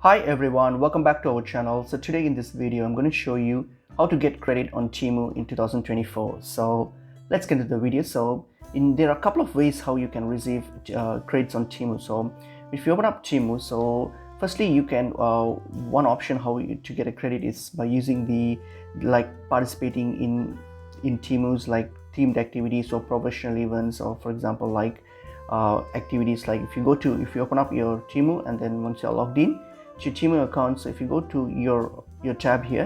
Hi everyone, welcome back to our channel. So today in this video I'm going to show you how to get credit on Temu in 2024. So let's get into the video. There are a couple of ways how you can receive credits on Temu. So if you open up Temu, so firstly you can one option to get a credit is by using the participating in Temu's themed activities or professional events, or for example activities like if you open up your Temu and then once you're logged in to your Temu account, so if you go to your tab here,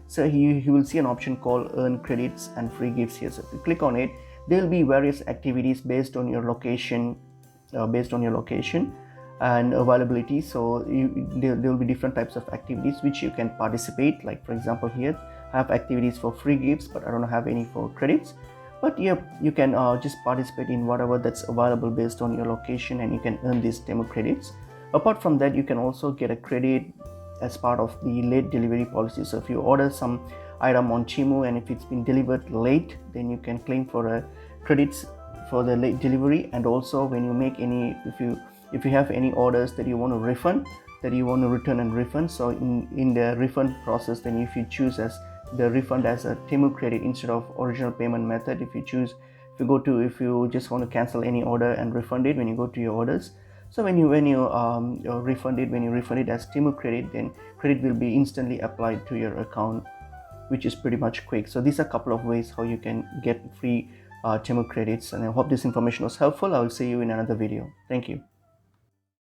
so you will see an option called earn credits and free gifts here. So if you click on it, there will be various activities based on your location and availability. So there will be different types of activities which you can participate. Like for example here I have activities for free gifts, but I don't have any for credits. But yeah, you can just participate in whatever that's available based on your location, and you can earn these Temu credits. Apart from that, you can also get a credit as part of the late delivery policy. So if you order some item on Temu and if it's been delivered late, then you can claim for credits for the late delivery. And also when you make if you have any orders that you want to refund, that you want to return and refund, so in the refund process, then if you choose as the refund as a Temu credit instead of original payment method, if you just want to cancel any order and refund it when you go to your orders, so when you refund it as Temu credit, then credit will be instantly applied to your account, which is pretty much quick. So these are a couple of ways how you can get free Temu credits, and I hope this information was helpful. I will see you in another video. Thank you.